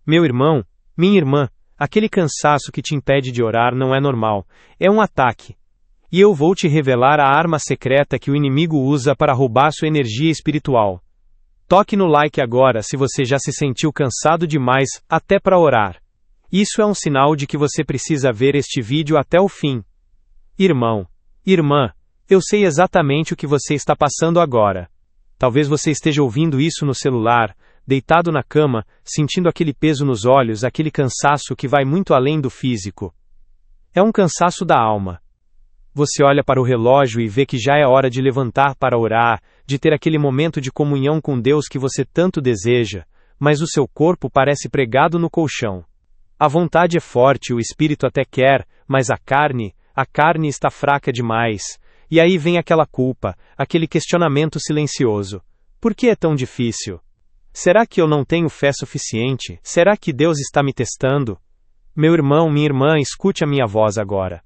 Meu irmão, minha irmã, aquele cansaço que te impede de orar não é normal, é um ataque. E eu vou te revelar a arma secreta que o inimigo usa para roubar sua energia espiritual. Toque no like agora se você já se sentiu cansado demais, até para orar. Isso é um sinal de que você precisa ver este vídeo até o fim. Irmão, irmã, eu sei exatamente o que você está passando agora. Talvez você esteja ouvindo isso no celular, deitado na cama, sentindo aquele peso nos olhos, aquele cansaço que vai muito além do físico. É um cansaço da alma. Você olha para o relógio e vê que já é hora de levantar para orar, de ter aquele momento de comunhão com Deus que você tanto deseja, mas o seu corpo parece pregado no colchão. A vontade é forte, o espírito até quer, mas a carne está fraca demais. E aí vem aquela culpa, aquele questionamento silencioso. Por que é tão difícil? Será que eu não tenho fé suficiente? Será que Deus está me testando? Meu irmão, minha irmã, escute a minha voz agora.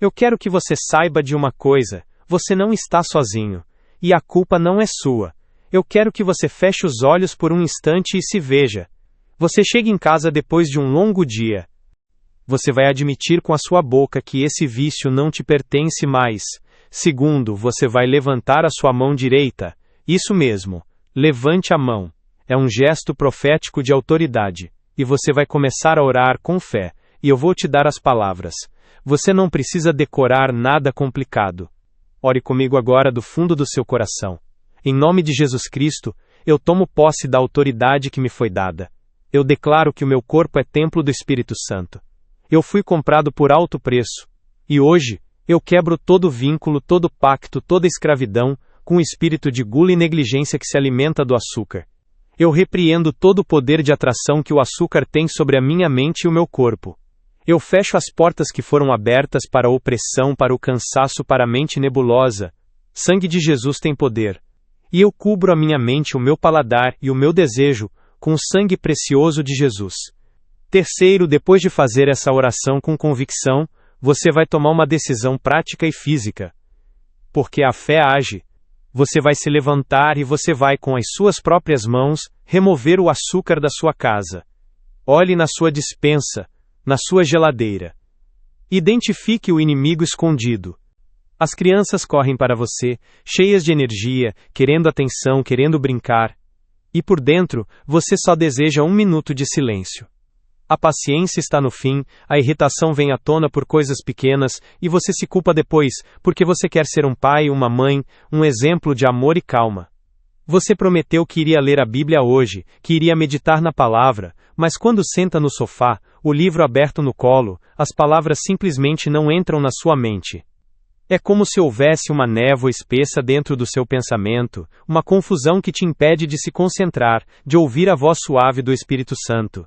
Eu quero que você saiba de uma coisa, você não está sozinho. E a culpa não é sua. Eu quero que você feche os olhos por um instante e se veja. Você chega em casa depois de um longo dia. Você vai admitir com a sua boca que esse vício não te pertence mais. Segundo, você vai levantar a sua mão direita. Isso mesmo, levante a mão. É um gesto profético de autoridade. E você vai começar a orar com fé. E eu vou te dar as palavras. Você não precisa decorar nada complicado. Ore comigo agora do fundo do seu coração. Em nome de Jesus Cristo, eu tomo posse da autoridade que me foi dada. Eu declaro que o meu corpo é templo do Espírito Santo. Eu fui comprado por alto preço. E hoje, eu quebro todo vínculo, todo pacto, toda escravidão, com o espírito de gula e negligência que se alimenta do açúcar. Eu repreendo todo o poder de atração que o açúcar tem sobre a minha mente e o meu corpo. Eu fecho as portas que foram abertas para a opressão, para o cansaço, para a mente nebulosa. Sangue de Jesus tem poder. E eu cubro a minha mente, o meu paladar e o meu desejo com o sangue precioso de Jesus. Terceiro, depois de fazer essa oração com convicção, você vai tomar uma decisão prática e física. Porque a fé age. Você vai se levantar e você vai, com as suas próprias mãos, remover o açúcar da sua casa. Olhe na sua despensa, na sua geladeira. Identifique o inimigo escondido. As crianças correm para você, cheias de energia, querendo atenção, querendo brincar. E por dentro, você só deseja 1 minuto de silêncio. A paciência está no fim, a irritação vem à tona por coisas pequenas, e você se culpa depois, porque você quer ser um pai, uma mãe, um exemplo de amor e calma. Você prometeu que iria ler a Bíblia hoje, que iria meditar na palavra, mas quando senta no sofá, o livro aberto no colo, as palavras simplesmente não entram na sua mente. É como se houvesse uma névoa espessa dentro do seu pensamento, uma confusão que te impede de se concentrar, de ouvir a voz suave do Espírito Santo.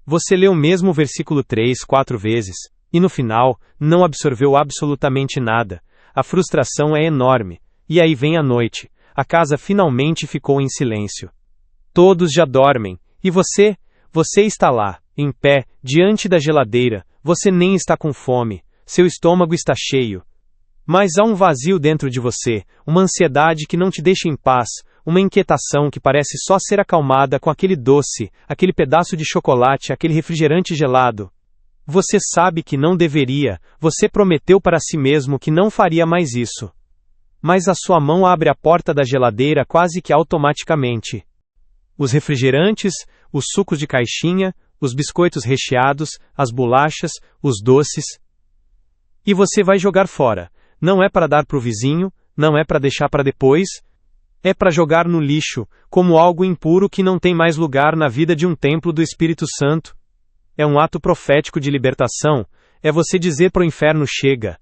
Você leu mesmo o versículo 3, 4 vezes, e no final, não absorveu absolutamente nada. A frustração é enorme. E aí vem a noite. A casa finalmente ficou em silêncio. Todos já dormem. E você? Você está lá, em pé, diante da geladeira. Você nem está com fome. Seu estômago está cheio. Mas há um vazio dentro de você, uma ansiedade que não te deixa em paz, uma inquietação que parece só ser acalmada com aquele doce, aquele pedaço de chocolate, aquele refrigerante gelado. Você sabe que não deveria, você prometeu para si mesmo que não faria mais isso. Mas a sua mão abre a porta da geladeira quase que automaticamente. Os refrigerantes, os sucos de caixinha, os biscoitos recheados, as bolachas, os doces. E você vai jogar fora. Não é para dar para o vizinho, não é para deixar para depois. É para jogar no lixo, como algo impuro que não tem mais lugar na vida de um templo do Espírito Santo. É um ato profético de libertação, é você dizer para o inferno chega.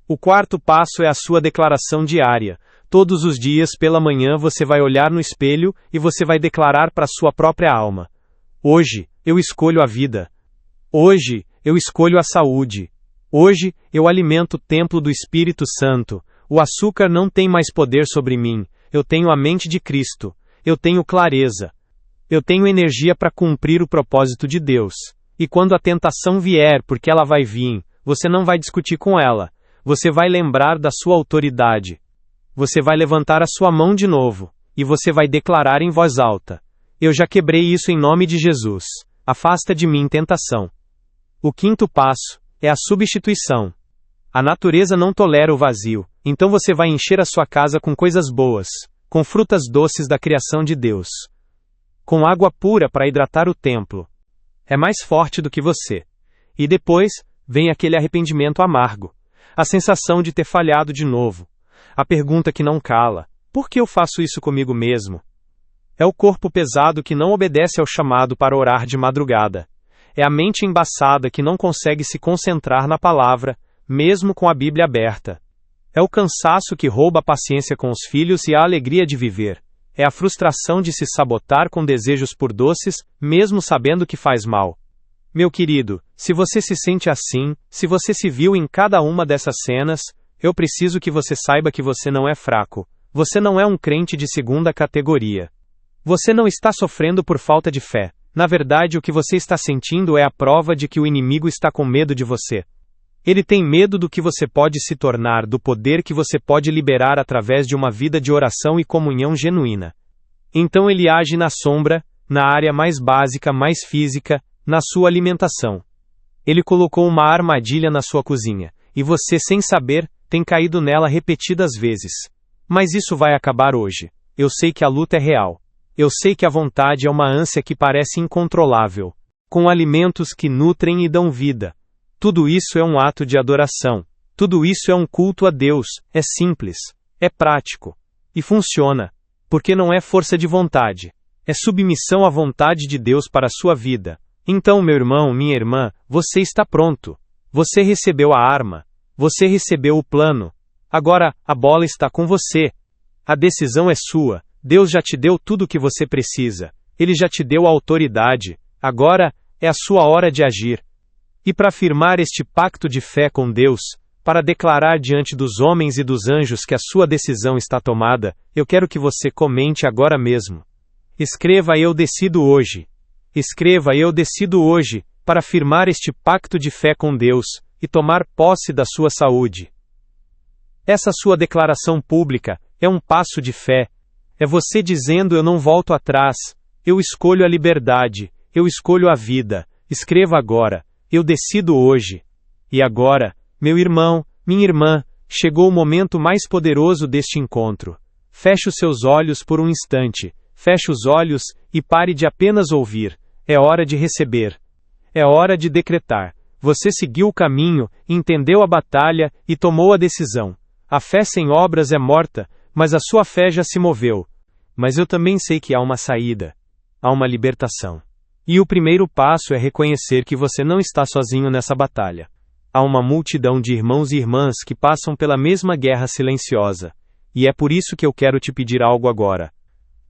O quarto passo é a sua declaração diária. Todos os dias pela manhã você vai olhar no espelho e você vai declarar para a sua própria alma. Hoje, eu escolho a vida. Hoje, eu escolho a saúde. Hoje, eu alimento o templo do Espírito Santo. O açúcar não tem mais poder sobre mim. Eu tenho a mente de Cristo. Eu tenho clareza. Eu tenho energia para cumprir o propósito de Deus. E quando a tentação vier, porque ela vai vir, você não vai discutir com ela. Você vai lembrar da sua autoridade. Você vai levantar a sua mão de novo. E você vai declarar em voz alta. Eu já quebrei isso em nome de Jesus. Afasta de mim tentação. O quinto passo é a substituição. A natureza não tolera o vazio, então você vai encher a sua casa com coisas boas, com frutas doces da criação de Deus, com água pura para hidratar o templo. É mais forte do que você. E depois, vem aquele arrependimento amargo, a sensação de ter falhado de novo, a pergunta que não cala: por que eu faço isso comigo mesmo? É o corpo pesado que não obedece ao chamado para orar de madrugada. É a mente embaçada que não consegue se concentrar na palavra, mesmo com a Bíblia aberta. É o cansaço que rouba a paciência com os filhos e a alegria de viver. É a frustração de se sabotar com desejos por doces, mesmo sabendo que faz mal. Meu querido, se você se sente assim, se você se viu em cada uma dessas cenas, eu preciso que você saiba que você não é fraco. Você não é um crente de segunda categoria. Você não está sofrendo por falta de fé. Na verdade, o que você está sentindo é a prova de que o inimigo está com medo de você. Ele tem medo do que você pode se tornar, do poder que você pode liberar através de uma vida de oração e comunhão genuína. Então ele age na sombra, na área mais básica, mais física, na sua alimentação. Ele colocou uma armadilha na sua cozinha, e você, sem saber, tem caído nela repetidas vezes. Mas isso vai acabar hoje. Eu sei que a luta é real. Eu sei que a vontade é uma ânsia que parece incontrolável, com alimentos que nutrem e dão vida. Tudo isso é um ato de adoração. Tudo isso é um culto a Deus. É simples, é prático. E funciona. Porque não é força de vontade. É submissão à vontade de Deus para a sua vida. Então, meu irmão, minha irmã, você está pronto. Você recebeu a arma. Você recebeu o plano. Agora, a bola está com você. A decisão é sua. Deus já te deu tudo o que você precisa. Ele já te deu a autoridade. Agora, é a sua hora de agir. E para firmar este pacto de fé com Deus, para declarar diante dos homens e dos anjos que a sua decisão está tomada, eu quero que você comente agora mesmo. Escreva: eu decido hoje. Escreva: eu decido hoje, para firmar este pacto de fé com Deus, e tomar posse da sua saúde. Essa sua declaração pública é um passo de fé. É você dizendo: eu não volto atrás, eu escolho a liberdade, eu escolho a vida. Escreva agora: eu decido hoje. E agora, meu irmão, minha irmã, chegou o momento mais poderoso deste encontro. Feche os seus olhos por um instante, feche os olhos e pare de apenas ouvir. É hora de receber. É hora de decretar. Você seguiu o caminho, entendeu a batalha e tomou a decisão. A fé sem obras é morta, mas a sua fé já se moveu. Mas eu também sei que há uma saída. Há uma libertação. E o primeiro passo é reconhecer que você não está sozinho nessa batalha. Há uma multidão de irmãos e irmãs que passam pela mesma guerra silenciosa. E é por isso que eu quero te pedir algo agora.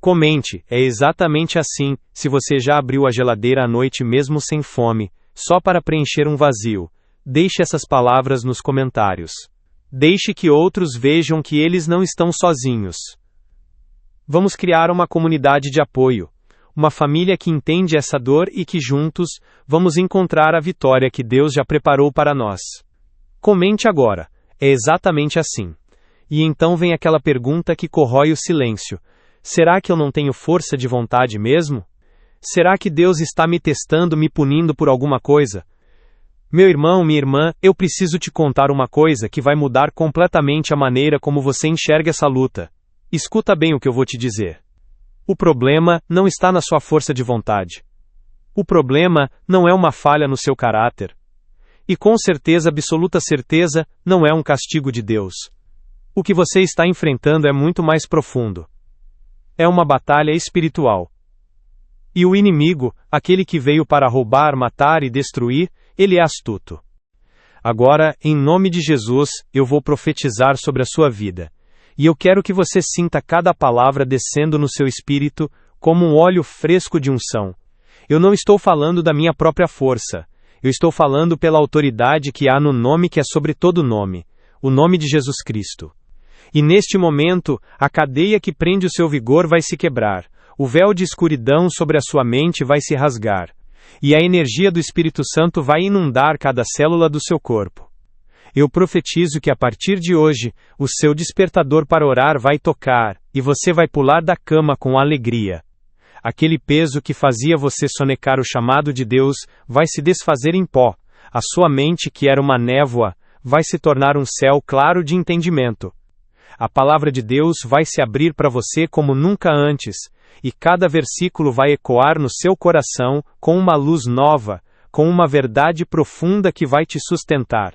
Comente: é exatamente assim, se você já abriu a geladeira à noite mesmo sem fome, só para preencher um vazio. Deixe essas palavras nos comentários. Deixe que outros vejam que eles não estão sozinhos. Vamos criar uma comunidade de apoio. Uma família que entende essa dor e que juntos, vamos encontrar a vitória que Deus já preparou para nós. Comente agora: é exatamente assim. E então vem aquela pergunta que corrói o silêncio: será que eu não tenho força de vontade mesmo? Será que Deus está me testando, me punindo por alguma coisa? Meu irmão, minha irmã, eu preciso te contar uma coisa que vai mudar completamente a maneira como você enxerga essa luta. Escuta bem o que eu vou te dizer. O problema não está na sua força de vontade. O problema não é uma falha no seu caráter. E com certeza, absoluta certeza, não é um castigo de Deus. O que você está enfrentando é muito mais profundo. É uma batalha espiritual. E o inimigo, aquele que veio para roubar, matar e destruir, ele é astuto. Agora, em nome de Jesus, eu vou profetizar sobre a sua vida. E eu quero que você sinta cada palavra descendo no seu espírito, como um óleo fresco de unção. Eu não estou falando da minha própria força. Eu estou falando pela autoridade que há no nome que é sobre todo nome, o nome de Jesus Cristo. E neste momento, a cadeia que prende o seu vigor vai se quebrar, o véu de escuridão sobre a sua mente vai se rasgar, e a energia do Espírito Santo vai inundar cada célula do seu corpo. Eu profetizo que a partir de hoje, o seu despertador para orar vai tocar, e você vai pular da cama com alegria. Aquele peso que fazia você sonecar o chamado de Deus vai se desfazer em pó. A sua mente, que era uma névoa, vai se tornar um céu claro de entendimento. A palavra de Deus vai se abrir para você como nunca antes, e cada versículo vai ecoar no seu coração com uma luz nova, com uma verdade profunda que vai te sustentar.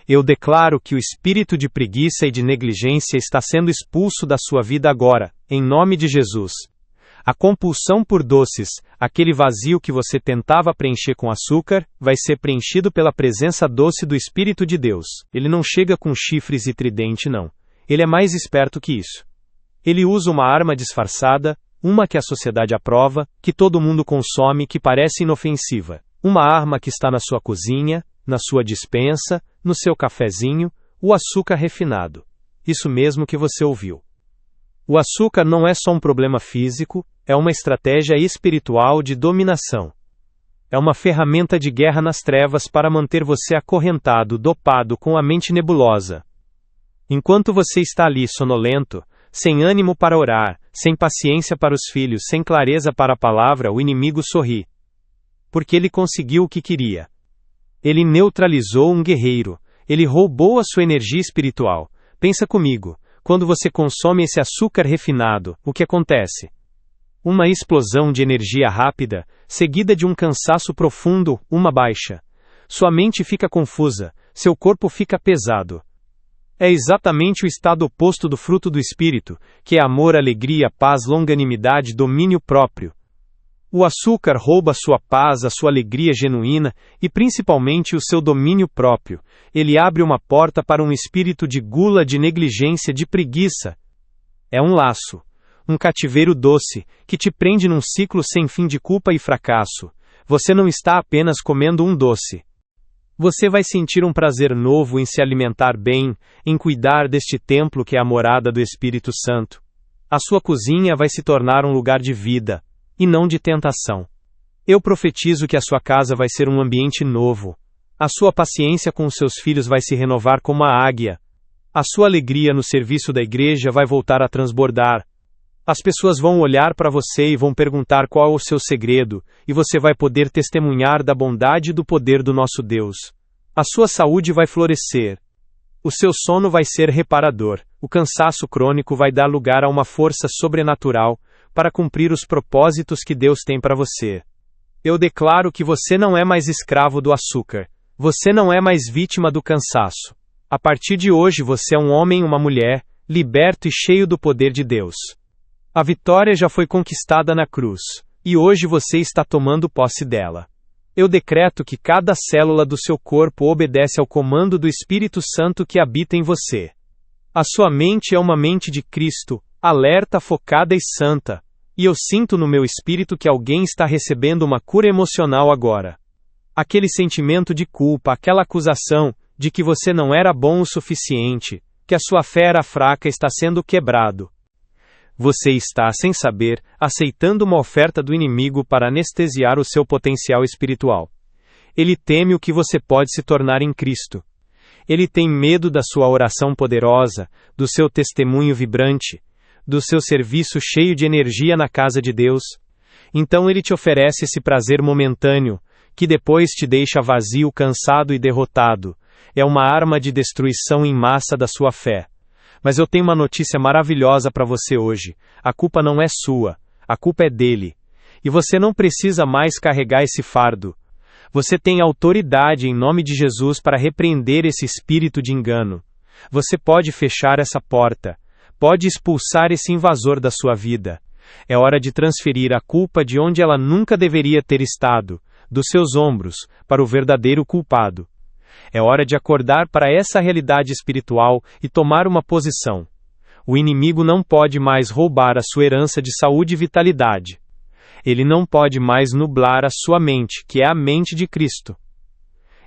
Eu declaro que o espírito de preguiça e de negligência está sendo expulso da sua vida agora, em nome de Jesus. A compulsão por doces, aquele vazio que você tentava preencher com açúcar, vai ser preenchido pela presença doce do Espírito de Deus. Ele não chega com chifres e tridente, não. Ele é mais esperto que isso. Ele usa uma arma disfarçada, uma que a sociedade aprova, que todo mundo consome, que parece inofensiva. Uma arma que está na sua cozinha, na sua despensa, no seu cafezinho, o açúcar refinado. Isso mesmo que você ouviu. O açúcar não é só um problema físico, é uma estratégia espiritual de dominação. É uma ferramenta de guerra nas trevas para manter você acorrentado, dopado com a mente nebulosa. Enquanto você está ali sonolento, sem ânimo para orar, sem paciência para os filhos, sem clareza para a palavra, o inimigo sorri. Porque ele conseguiu o que queria. Ele neutralizou um guerreiro. Ele roubou a sua energia espiritual. Pensa comigo. Quando você consome esse açúcar refinado, o que acontece? Uma explosão de energia rápida, seguida de um cansaço profundo, uma baixa. Sua mente fica confusa, seu corpo fica pesado. É exatamente o estado oposto do fruto do Espírito, que é amor, alegria, paz, longanimidade, domínio próprio. O açúcar rouba sua paz, a sua alegria genuína e principalmente o seu domínio próprio. Ele abre uma porta para um espírito de gula, de negligência, de preguiça. É um laço, um cativeiro doce, que te prende num ciclo sem fim de culpa e fracasso. Você não está apenas comendo um doce. Você vai sentir um prazer novo em se alimentar bem, em cuidar deste templo que é a morada do Espírito Santo. A sua cozinha vai se tornar um lugar de vida, e não de tentação. Eu profetizo que a sua casa vai ser um ambiente novo. A sua paciência com os seus filhos vai se renovar como a águia. A sua alegria no serviço da igreja vai voltar a transbordar. As pessoas vão olhar para você e vão perguntar qual é o seu segredo, e você vai poder testemunhar da bondade e do poder do nosso Deus. A sua saúde vai florescer. O seu sono vai ser reparador. O cansaço crônico vai dar lugar a uma força sobrenatural para cumprir os propósitos que Deus tem para você. Eu declaro que você não é mais escravo do açúcar. Você não é mais vítima do cansaço. A partir de hoje você é um homem e uma mulher, liberto e cheio do poder de Deus. A vitória já foi conquistada na cruz, e hoje você está tomando posse dela. Eu decreto que cada célula do seu corpo obedece ao comando do Espírito Santo que habita em você. A sua mente é uma mente de Cristo, alerta, focada e santa. E eu sinto no meu espírito que alguém está recebendo uma cura emocional agora. Aquele sentimento de culpa, aquela acusação de que você não era bom o suficiente, que a sua fé era fraca está sendo quebrado. Você está, sem saber, aceitando uma oferta do inimigo para anestesiar o seu potencial espiritual. Ele teme o que você pode se tornar em Cristo. Ele tem medo da sua oração poderosa, do seu testemunho vibrante, do seu serviço cheio de energia na casa de Deus. Então ele te oferece esse prazer momentâneo, que depois te deixa vazio, cansado e derrotado. É uma arma de destruição em massa da sua fé. Mas eu tenho uma notícia maravilhosa para você hoje. A culpa não é sua, a culpa é dele. E você não precisa mais carregar esse fardo. Você tem autoridade em nome de Jesus para repreender esse espírito de engano. Você pode fechar essa porta. Pode expulsar esse invasor da sua vida. É hora de transferir a culpa de onde ela nunca deveria ter estado, dos seus ombros, para o verdadeiro culpado. É hora de acordar para essa realidade espiritual e tomar uma posição. O inimigo não pode mais roubar a sua herança de saúde e vitalidade. Ele não pode mais nublar a sua mente, que é a mente de Cristo.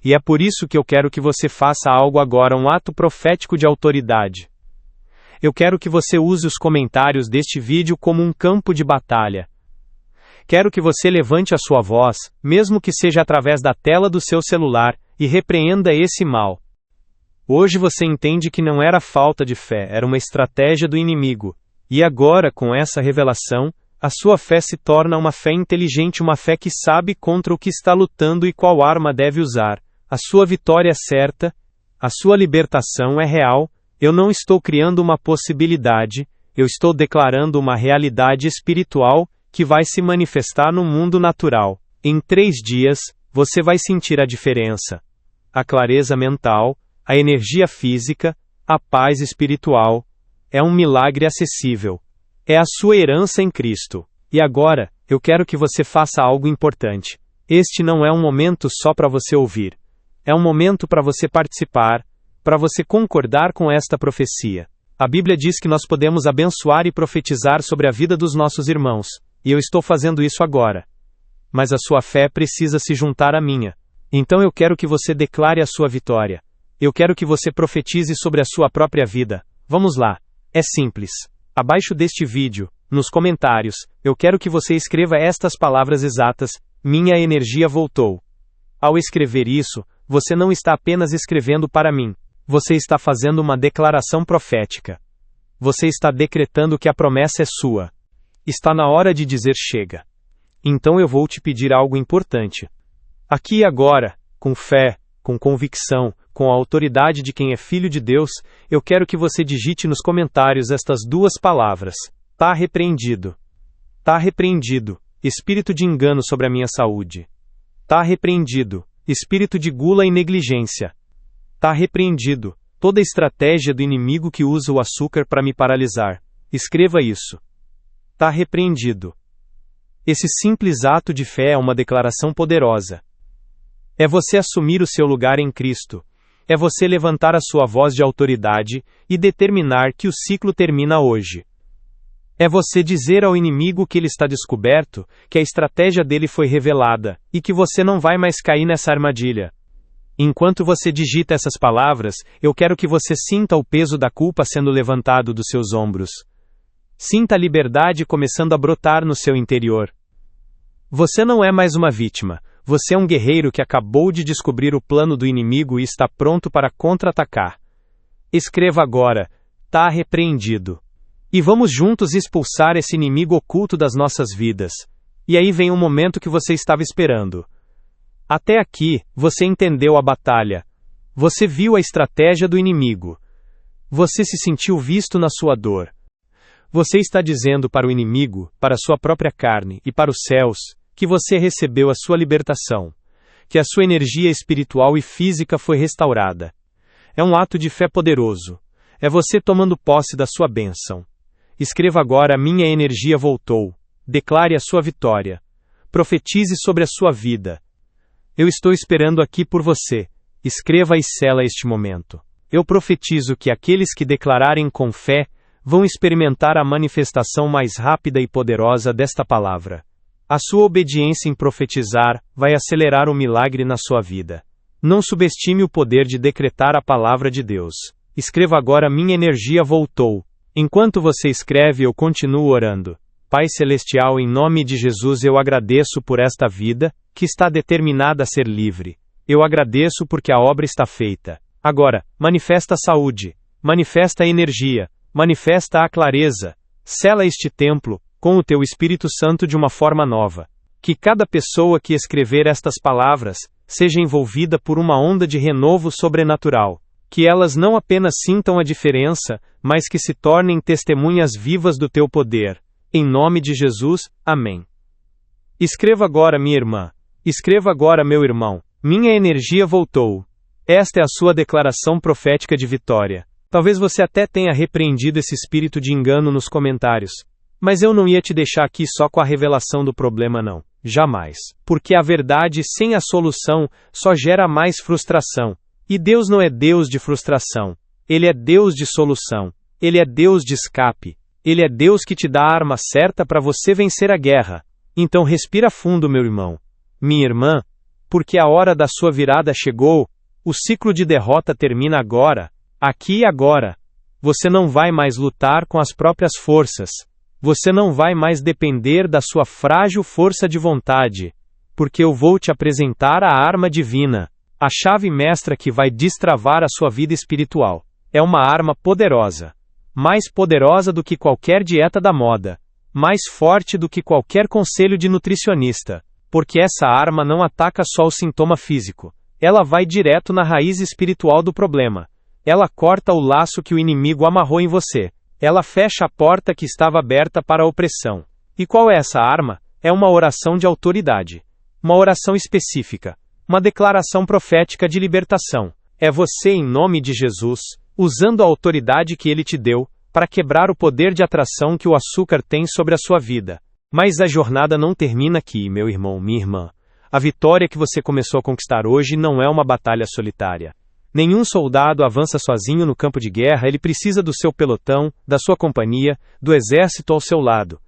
E é por isso que eu quero que você faça algo agora, um ato profético de autoridade. Eu quero que você use os comentários deste vídeo como um campo de batalha. Quero que você levante a sua voz, mesmo que seja através da tela do seu celular, e repreenda esse mal. Hoje você entende que não era falta de fé, era uma estratégia do inimigo. E agora, com essa revelação, A sua fé se torna uma fé inteligente, uma fé que sabe contra o que está lutando e qual arma deve usar. A sua vitória é certa, a sua libertação é real. Eu não estou criando uma possibilidade, eu estou declarando uma realidade espiritual que vai se manifestar no mundo natural. Em 3 dias, você vai sentir a diferença. A clareza mental, a energia física, a paz espiritual. É um milagre acessível. É a sua herança em Cristo. E agora, eu quero que você faça algo importante. Este não é um momento só para você ouvir. É um momento para você participar, para você concordar com esta profecia. A Bíblia diz que nós podemos abençoar e profetizar sobre a vida dos nossos irmãos, e eu estou fazendo isso agora. Mas a sua fé precisa se juntar à minha. Então eu quero que você declare a sua vitória. Eu quero que você profetize sobre a sua própria vida. Vamos lá. É simples. Abaixo deste vídeo, nos comentários, eu quero que você escreva estas palavras exatas: minha energia voltou. Ao escrever isso, você não está apenas escrevendo para mim. Você está fazendo uma declaração profética. Você está decretando que a promessa é sua. Está na hora de dizer chega. Então eu vou te pedir algo importante. Aqui e agora, com fé, com convicção, com a autoridade de quem é filho de Deus, eu quero que você digite nos comentários estas 2 palavras. Tá repreendido. Tá repreendido. Espírito de engano sobre a minha saúde. Tá repreendido. Espírito de gula e negligência. Tá repreendido. Toda estratégia do inimigo que usa o açúcar para me paralisar. Escreva isso. Tá repreendido. Esse simples ato de fé é uma declaração poderosa. É você assumir o seu lugar em Cristo. É você levantar a sua voz de autoridade e determinar que o ciclo termina hoje. É você dizer ao inimigo que ele está descoberto, que a estratégia dele foi revelada, e que você não vai mais cair nessa armadilha. Enquanto você digita essas palavras, eu quero que você sinta o peso da culpa sendo levantado dos seus ombros. Sinta a liberdade começando a brotar no seu interior. Você não é mais uma vítima. Você é um guerreiro que acabou de descobrir o plano do inimigo e está pronto para contra-atacar. Escreva agora: tá repreendido. E vamos juntos expulsar esse inimigo oculto das nossas vidas. E aí vem o momento que você estava esperando. Até aqui, você entendeu a batalha. Você viu a estratégia do inimigo. Você se sentiu visto na sua dor. Você está dizendo para o inimigo, para a sua própria carne e para os céus, que você recebeu a sua libertação, que a sua energia espiritual e física foi restaurada. É um ato de fé poderoso. É você tomando posse da sua bênção. Escreva agora: minha energia voltou. Declare a sua vitória. Profetize sobre a sua vida. Eu estou esperando aqui por você. Escreva e sela este momento. Eu profetizo que aqueles que declararem com fé vão experimentar a manifestação mais rápida e poderosa desta palavra. A sua obediência em profetizar vai acelerar o milagre na sua vida. Não subestime o poder de decretar a palavra de Deus. Escreva agora: minha energia voltou. Enquanto você escreve, eu continuo orando. Pai Celestial, em nome de Jesus eu agradeço por esta vida, que está determinada a ser livre. Eu agradeço porque a obra está feita. Agora, manifesta a saúde, manifesta a energia, manifesta a clareza. Sela este templo com o teu Espírito Santo de uma forma nova. Que cada pessoa que escrever estas palavras seja envolvida por uma onda de renovo sobrenatural. Que elas não apenas sintam a diferença, mas que se tornem testemunhas vivas do teu poder. Em nome de Jesus, amém. Escreva agora, minha irmã. Escreva agora, meu irmão. Minha energia voltou. Esta é a sua declaração profética de vitória. Talvez você até tenha repreendido esse espírito de engano nos comentários. Mas eu não ia te deixar aqui só com a revelação do problema não. Jamais. Porque a verdade sem a solução só gera mais frustração. E Deus não é Deus de frustração. Ele é Deus de solução. Ele é Deus de escape. Ele é Deus que te dá a arma certa para você vencer a guerra. Então respira fundo, meu irmão. Minha irmã, porque a hora da sua virada chegou. O ciclo de derrota termina agora. Aqui e agora. Você não vai mais lutar com as próprias forças. Você não vai mais depender da sua frágil força de vontade. Porque eu vou te apresentar a arma divina. A chave mestra que vai destravar a sua vida espiritual. É uma arma poderosa. Mais poderosa do que qualquer dieta da moda. mais forte do que qualquer conselho de nutricionista, porque essa arma não ataca só o sintoma físico, ela vai direto na raiz espiritual do problema. Ela corta o laço que o inimigo amarrou em você. Ela fecha a porta que estava aberta para a opressão. E qual é essa arma? É uma oração de autoridade. Uma oração específica. Uma declaração profética de libertação. É você, em nome de Jesus, usando a autoridade que Ele te deu, para quebrar o poder de atração que o açúcar tem sobre a sua vida. Mas a jornada não termina aqui, meu irmão, minha irmã. A vitória que você começou a conquistar hoje não é uma batalha solitária. Nenhum soldado avança sozinho no campo de guerra, ele precisa do seu pelotão, da sua companhia, do exército ao seu lado.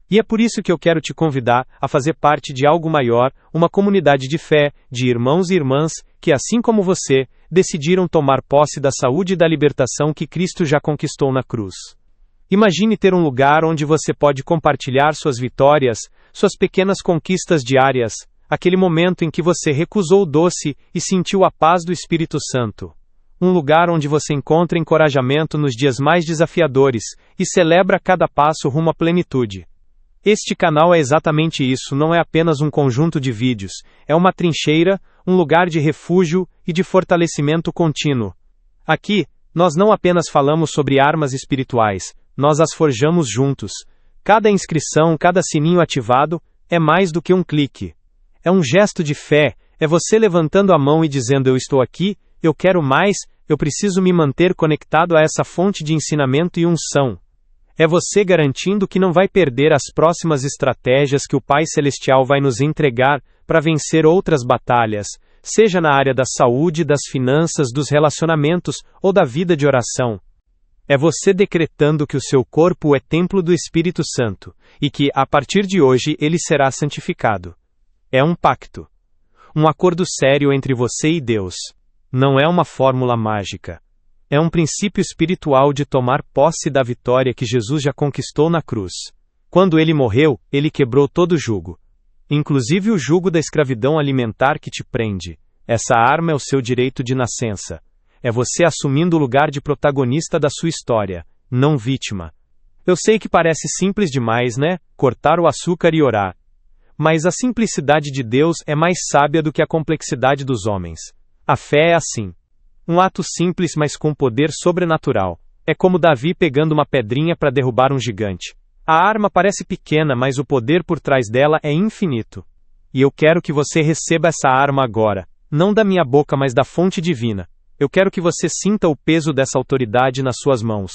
E é por isso que eu quero te convidar a fazer parte de algo maior, uma comunidade de fé, de irmãos e irmãs, que assim como você, decidiram tomar posse da saúde e da libertação que Cristo já conquistou na cruz. Imagine ter um lugar onde você pode compartilhar suas vitórias, suas pequenas conquistas diárias, aquele momento em que você recusou o doce e sentiu a paz do Espírito Santo. Um lugar onde você encontra encorajamento nos dias mais desafiadores e celebra cada passo rumo à plenitude. Este canal é exatamente isso, não é apenas um conjunto de vídeos, é uma trincheira, um lugar de refúgio e de fortalecimento contínuo. Aqui, nós não apenas falamos sobre armas espirituais, nós as forjamos juntos. Cada inscrição, cada sininho ativado, é mais do que um clique. É um gesto de fé, é você levantando a mão e dizendo: eu estou aqui, eu quero mais, eu preciso me manter conectado a essa fonte de ensinamento e unção. É você garantindo que não vai perder as próximas estratégias que o Pai Celestial vai nos entregar para vencer outras batalhas, seja na área da saúde, das finanças, dos relacionamentos ou da vida de oração. É você decretando que o seu corpo é templo do Espírito Santo, e que, a partir de hoje, ele será santificado. É um pacto. Um acordo sério entre você e Deus. Não é uma fórmula mágica. É um princípio espiritual de tomar posse da vitória que Jesus já conquistou na cruz. Quando ele morreu, ele quebrou todo o jugo. Inclusive o jugo da escravidão alimentar que te prende. Essa arma é o seu direito de nascença. É você assumindo o lugar de protagonista da sua história, não vítima. Eu sei que parece simples demais, né? Cortar o açúcar e orar. Mas a simplicidade de Deus é mais sábia do que a complexidade dos homens. A fé é assim. Um ato simples, mas com poder sobrenatural. É como Davi pegando uma pedrinha para derrubar um gigante. A arma parece pequena, mas o poder por trás dela é infinito. E eu quero que você receba essa arma agora, não da minha boca, mas da fonte divina. Eu quero que você sinta o peso dessa autoridade nas suas mãos.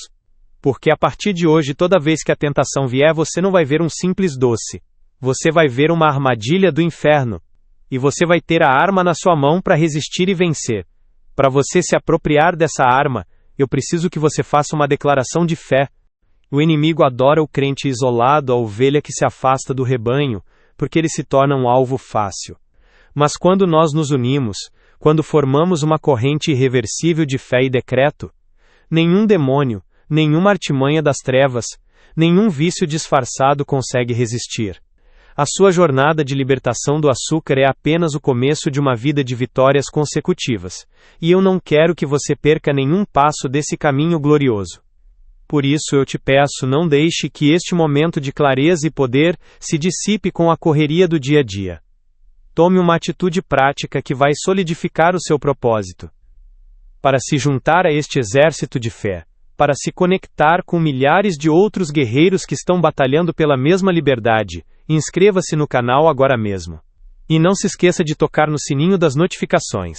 Porque a partir de hoje, toda vez que a tentação vier, você não vai ver um simples doce. Você vai ver uma armadilha do inferno. E você vai ter a arma na sua mão para resistir e vencer. Para você se apropriar dessa arma, eu preciso que você faça uma declaração de fé. O inimigo adora o crente isolado, a ovelha que se afasta do rebanho, porque ele se torna um alvo fácil. Mas quando nós nos unimos, quando formamos uma corrente irreversível de fé e decreto, nenhum demônio, nenhuma artimanha das trevas, nenhum vício disfarçado consegue resistir. A sua jornada de libertação do açúcar é apenas o começo de uma vida de vitórias consecutivas, e eu não quero que você perca nenhum passo desse caminho glorioso. Por isso eu te peço, não deixe que este momento de clareza e poder se dissipe com a correria do dia a dia. Tome uma atitude prática que vai solidificar o seu propósito. Para se juntar a este exército de fé, para se conectar com milhares de outros guerreiros que estão batalhando pela mesma liberdade, inscreva-se no canal agora mesmo. E não se esqueça de tocar no sininho das notificações.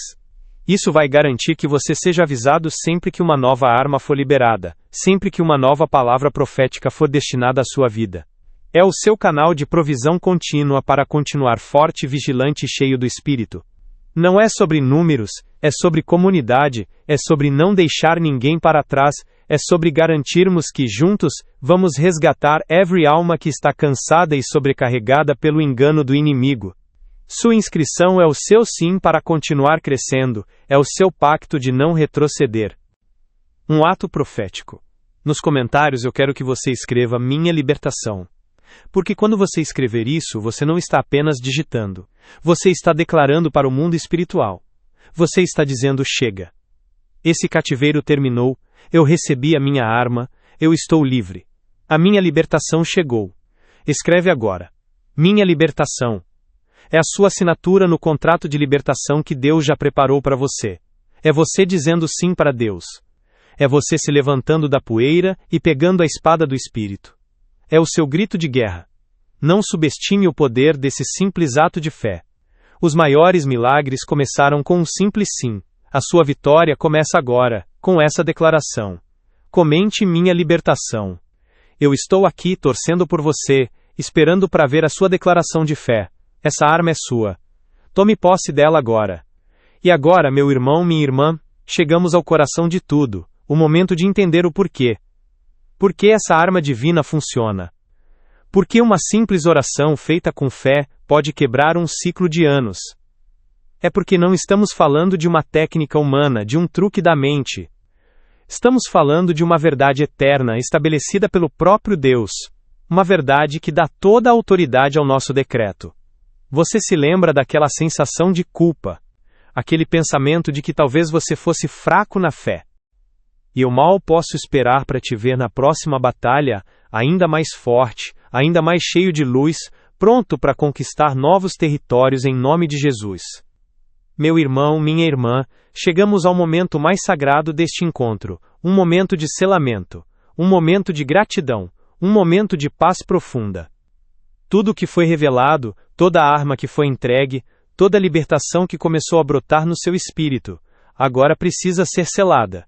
Isso vai garantir que você seja avisado sempre que uma nova arma for liberada, sempre que uma nova palavra profética for destinada à sua vida. É o seu canal de provisão contínua para continuar forte, vigilante e cheio do Espírito. Não é sobre números, é sobre comunidade, é sobre não deixar ninguém para trás, é sobre garantirmos que juntos vamos resgatar every alma que está cansada e sobrecarregada pelo engano do inimigo. Sua inscrição é o seu sim para continuar crescendo, é o seu pacto de não retroceder. Um ato profético. Nos comentários eu quero que você escreva minha libertação. Porque quando você escrever isso, você não está apenas digitando. Você está declarando para o mundo espiritual. Você está dizendo: chega. Esse cativeiro terminou, eu recebi a minha arma, eu estou livre. A minha libertação chegou. Escreve agora. Minha libertação. É a sua assinatura no contrato de libertação que Deus já preparou para você. É você dizendo sim para Deus. É você se levantando da poeira e pegando a espada do Espírito. É o seu grito de guerra. Não subestime o poder desse simples ato de fé. Os maiores milagres começaram com um simples sim. A sua vitória começa agora, com essa declaração. Comente minha libertação. Eu estou aqui torcendo por você, esperando para ver a sua declaração de fé. Essa arma é sua. Tome posse dela agora. E agora, meu irmão, minha irmã, chegamos ao coração de tudo, o momento de entender o porquê. Por que essa arma divina funciona? Por que uma simples oração feita com fé pode quebrar um ciclo de anos? É porque não estamos falando de uma técnica humana, de um truque da mente. Estamos falando de uma verdade eterna estabelecida pelo próprio Deus. Uma verdade que dá toda a autoridade ao nosso decreto. Você se lembra daquela sensação de culpa? Aquele pensamento de que talvez você fosse fraco na fé. E eu mal posso esperar para te ver na próxima batalha, ainda mais forte, ainda mais cheio de luz, pronto para conquistar novos territórios em nome de Jesus. Meu irmão, minha irmã, chegamos ao momento mais sagrado deste encontro, um momento de selamento, um momento de gratidão, um momento de paz profunda. Tudo o que foi revelado, toda a arma que foi entregue, toda a libertação que começou a brotar no seu espírito, agora precisa ser selada.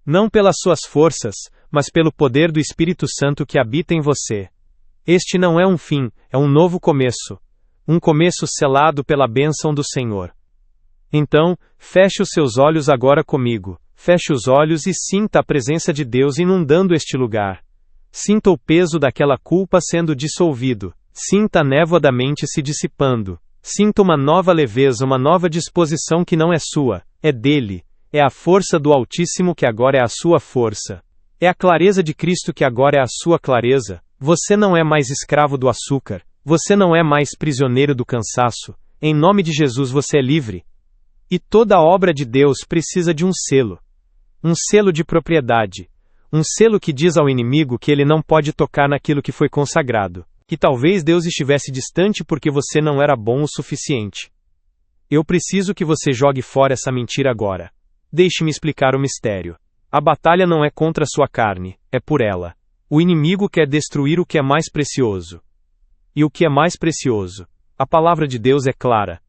Não pelas suas forças, mas pelo poder do Espírito Santo que habita em você. Este não é um fim, é um novo começo. Um começo selado pela bênção do Senhor. Então, feche os seus olhos agora comigo. Feche os olhos e sinta a presença de Deus inundando este lugar. Sinta o peso daquela culpa sendo dissolvido. Sinta a névoa da mente se dissipando. Sinta uma nova leveza, uma nova disposição que não é sua, é dele. É a força do Altíssimo que agora é a sua força. É a clareza de Cristo que agora é a sua clareza. Você não é mais escravo do açúcar. Você não é mais prisioneiro do cansaço. Em nome de Jesus você é livre. E toda obra de Deus precisa de um selo. Um selo de propriedade. Um selo que diz ao inimigo que ele não pode tocar naquilo que foi consagrado. Que talvez Deus estivesse distante porque você não era bom o suficiente. Eu preciso que você jogue fora essa mentira agora. Deixe-me explicar o mistério. A batalha não é contra a sua carne, é por ela. O inimigo quer destruir o que é mais precioso. E o que é mais precioso? A palavra de Deus é clara.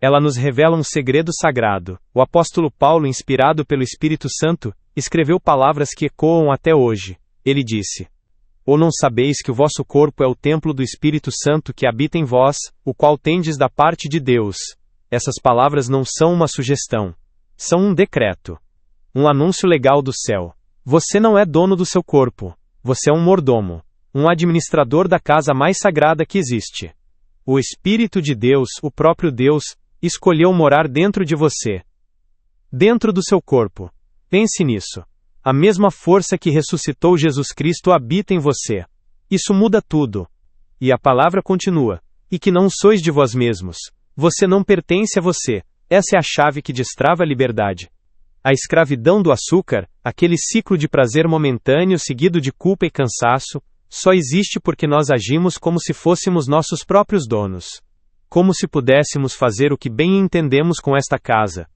Ela nos revela um segredo sagrado. O apóstolo Paulo, inspirado pelo Espírito Santo, escreveu palavras que ecoam até hoje. Ele disse: Ou não sabeis que o vosso corpo é o templo do Espírito Santo que habita em vós, o qual tendes da parte de Deus? Essas palavras não são uma sugestão. São um decreto. Um anúncio legal do céu. Você não é dono do seu corpo. Você é um mordomo. Um administrador da casa mais sagrada que existe. O Espírito de Deus, o próprio Deus, escolheu morar dentro de você. Dentro do seu corpo. Pense nisso. A mesma força que ressuscitou Jesus Cristo habita em você. Isso muda tudo. E a palavra continua. E que não sois de vós mesmos. Você não pertence a você. Essa é a chave que destrava a liberdade. A escravidão do açúcar, aquele ciclo de prazer momentâneo seguido de culpa e cansaço, só existe porque nós agimos como se fôssemos nossos próprios donos. Como se pudéssemos fazer o que bem entendemos com esta casa.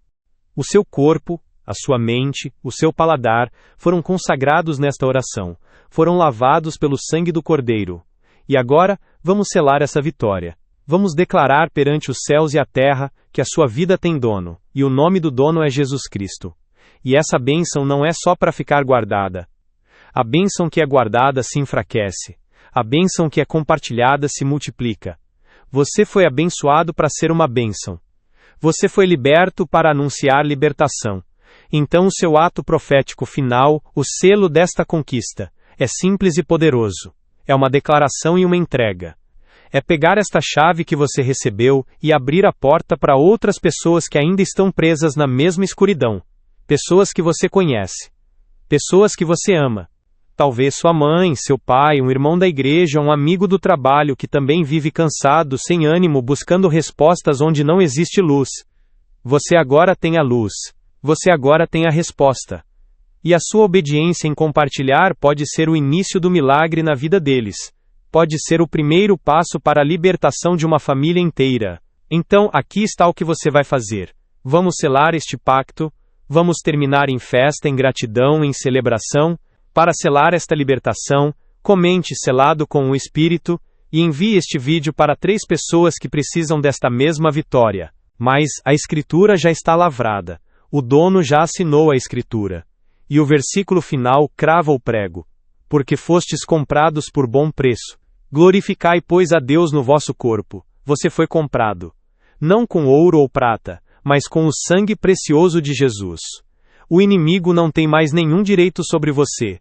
O seu corpo, a sua mente, o seu paladar, foram consagrados nesta oração, foram lavados pelo sangue do Cordeiro. E agora, vamos selar essa vitória. Vamos declarar perante os céus e a terra que a sua vida tem dono, e o nome do dono é Jesus Cristo. E essa bênção não é só para ficar guardada. A bênção que é guardada se enfraquece. A bênção que é compartilhada se multiplica. Você foi abençoado para ser uma bênção. Você foi liberto para anunciar libertação. Então o seu ato profético final, o selo desta conquista, é simples e poderoso. É uma declaração e uma entrega. É pegar esta chave que você recebeu e abrir a porta para outras pessoas que ainda estão presas na mesma escuridão. Pessoas que você conhece. Pessoas que você ama. Talvez sua mãe, seu pai, um irmão da igreja, um amigo do trabalho que também vive cansado, sem ânimo, buscando respostas onde não existe luz. Você agora tem a luz. Você agora tem a resposta. E a sua obediência em compartilhar pode ser o início do milagre na vida deles. pode ser o primeiro passo para a libertação de uma família inteira. Então, aqui está o que você vai fazer. Vamos selar este pacto, vamos terminar em festa, em gratidão, em celebração. Para selar esta libertação, comente selado com o Espírito, e envie este vídeo para 3 pessoas que precisam desta mesma vitória. Mas, a Escritura já está lavrada. O dono já assinou a Escritura. E o versículo final crava o prego. Porque fostes comprados por bom preço. Glorificai, pois, a Deus no vosso corpo. Você foi comprado. Não com ouro ou prata, mas com o sangue precioso de Jesus. O inimigo não tem mais nenhum direito sobre você.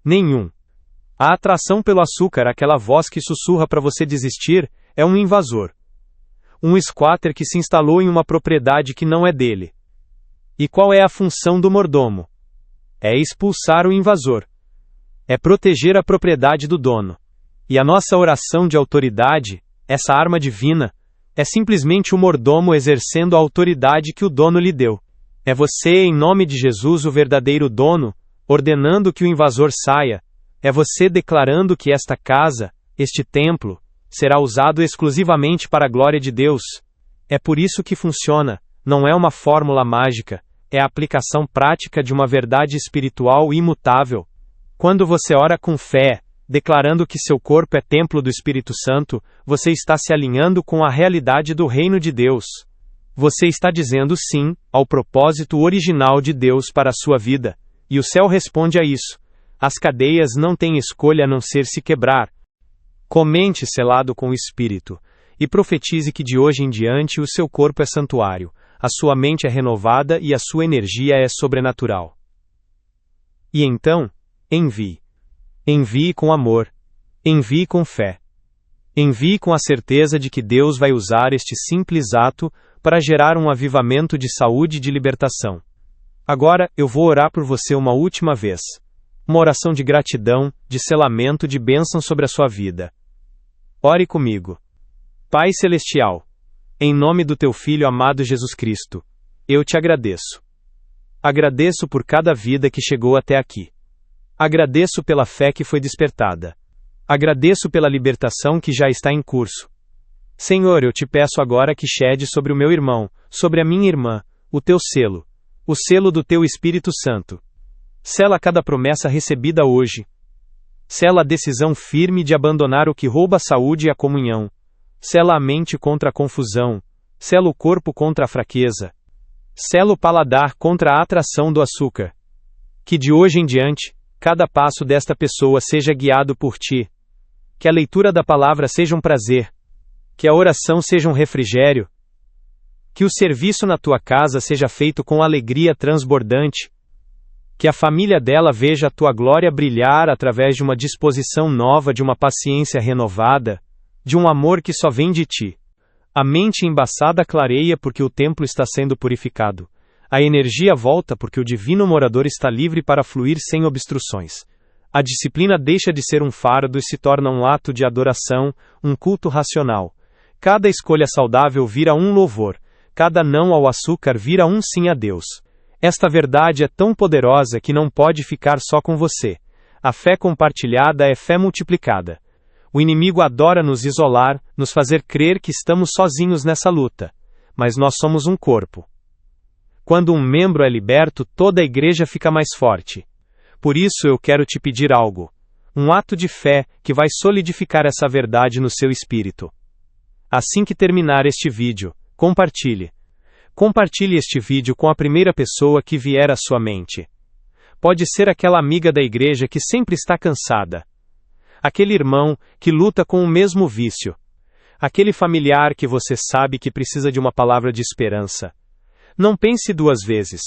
Nenhum. A atração pelo açúcar, aquela voz que sussurra para você desistir, é um invasor. Um squatter que se instalou em uma propriedade que não é dele. E qual é a função do mordomo? É expulsar o invasor. É proteger a propriedade do dono. E a nossa oração de autoridade, essa arma divina, é simplesmente o mordomo exercendo a autoridade que o dono lhe deu. É você, em nome de Jesus, o verdadeiro dono, ordenando que o invasor saia. É você declarando que esta casa, este templo, será usado exclusivamente para a glória de Deus. É por isso que funciona, não é uma fórmula mágica, é a aplicação prática de uma verdade espiritual imutável. Quando você ora com fé, declarando que seu corpo é templo do Espírito Santo, você está se alinhando com a realidade do reino de Deus. Você está dizendo sim ao propósito original de Deus para a sua vida, e o céu responde a isso. As cadeias não têm escolha a não ser se quebrar. Comente selado com o Espírito, e profetize que de hoje em diante o seu corpo é santuário, a sua mente é renovada e a sua energia é sobrenatural. E então, envie. Envie com amor. Envie com fé. Envie com a certeza de que Deus vai usar este simples ato para gerar um avivamento de saúde e de libertação. Agora, eu vou orar por você uma última vez. Uma oração de gratidão, de selamento, de bênção sobre a sua vida. Ore comigo. Pai Celestial, em nome do Teu Filho amado Jesus Cristo, eu te agradeço. Agradeço por cada vida que chegou até aqui. Agradeço pela fé que foi despertada. Agradeço pela libertação que já está em curso. Senhor, eu te peço agora que shede sobre o meu irmão, sobre a minha irmã, o Teu selo, o selo do Teu Espírito Santo. Sela cada promessa recebida hoje. Sela a decisão firme de abandonar o que rouba a saúde e a comunhão. Sela a mente contra a confusão. Sela o corpo contra a fraqueza. Sela o paladar contra a atração do açúcar. Que de hoje em diante, cada passo desta pessoa seja guiado por Ti. Que a leitura da palavra seja um prazer. Que a oração seja um refrigério. Que o serviço na Tua casa seja feito com alegria transbordante. Que a família dela veja a Tua glória brilhar através de uma disposição nova, de uma paciência renovada, de um amor que só vem de Ti. A mente embaçada clareia porque o templo está sendo purificado. A energia volta porque o divino morador está livre para fluir sem obstruções. A disciplina deixa de ser um fardo e se torna um ato de adoração, um culto racional. Cada escolha saudável vira um louvor. Cada não ao açúcar vira um sim a Deus. Esta verdade é tão poderosa que não pode ficar só com você. A fé compartilhada é fé multiplicada. O inimigo adora nos isolar, nos fazer crer que estamos sozinhos nessa luta. Mas nós somos um corpo. Quando um membro é liberto, toda a igreja fica mais forte. Por isso eu quero te pedir algo. Um ato de fé que vai solidificar essa verdade no seu espírito. Assim que terminar este vídeo, compartilhe. Compartilhe este vídeo com a primeira pessoa que vier à sua mente. Pode ser aquela amiga da igreja que sempre está cansada. Aquele irmão que luta com o mesmo vício. Aquele familiar que você sabe que precisa de uma palavra de esperança. Não pense 2 vezes.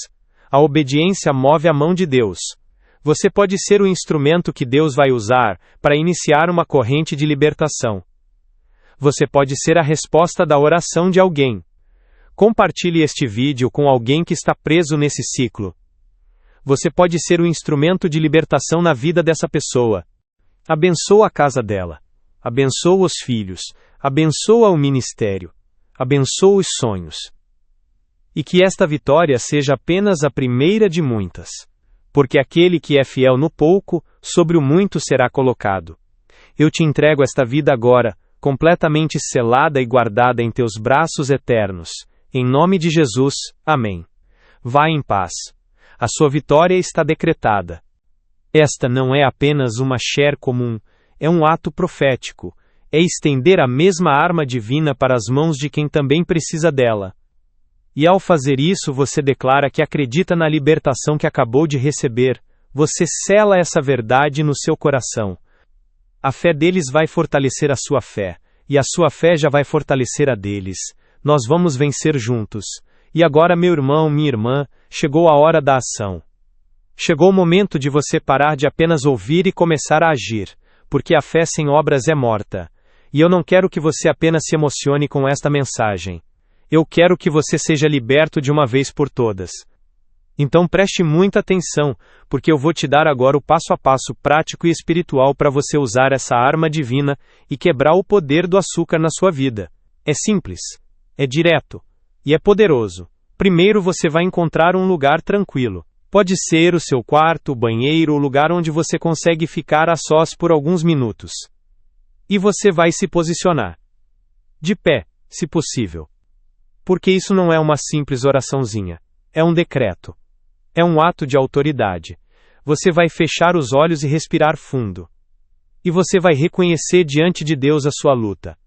A obediência move a mão de Deus. Você pode ser o instrumento que Deus vai usar para iniciar uma corrente de libertação. Você pode ser a resposta da oração de alguém. Compartilhe este vídeo com alguém que está preso nesse ciclo. Você pode ser o instrumento de libertação na vida dessa pessoa. Abençoa a casa dela. Abençoa os filhos. Abençoa o ministério. Abençoa os sonhos. E que esta vitória seja apenas a primeira de muitas. Porque aquele que é fiel no pouco, sobre o muito será colocado. Eu te entrego esta vida agora, completamente selada e guardada em teus braços eternos. Em nome de Jesus, amém. Vá em paz. A sua vitória está decretada. Esta não é apenas uma share comum, é um ato profético. É estender a mesma arma divina para as mãos de quem também precisa dela. E ao fazer isso, você declara que acredita na libertação que acabou de receber. Você sela essa verdade no seu coração. A fé deles vai fortalecer a sua fé, e a sua fé já vai fortalecer a deles. Nós vamos vencer juntos. E agora, meu irmão, minha irmã, chegou a hora da ação. Chegou o momento de você parar de apenas ouvir e começar a agir, porque a fé sem obras é morta. E eu não quero que você apenas se emocione com esta mensagem. Eu quero que você seja liberto de uma vez por todas. Então preste muita atenção, porque eu vou te dar agora o passo a passo prático e espiritual para você usar essa arma divina e quebrar o poder do açúcar na sua vida. É simples, é direto e é poderoso. Primeiro você vai encontrar um lugar tranquilo. Pode ser o seu quarto, o banheiro, o lugar onde você consegue ficar a sós por alguns minutos. E você vai se posicionar. De pé, se possível. Porque isso não é uma simples oraçãozinha. É um decreto. É um ato de autoridade. Você vai fechar os olhos e respirar fundo. E você vai reconhecer diante de Deus a sua luta.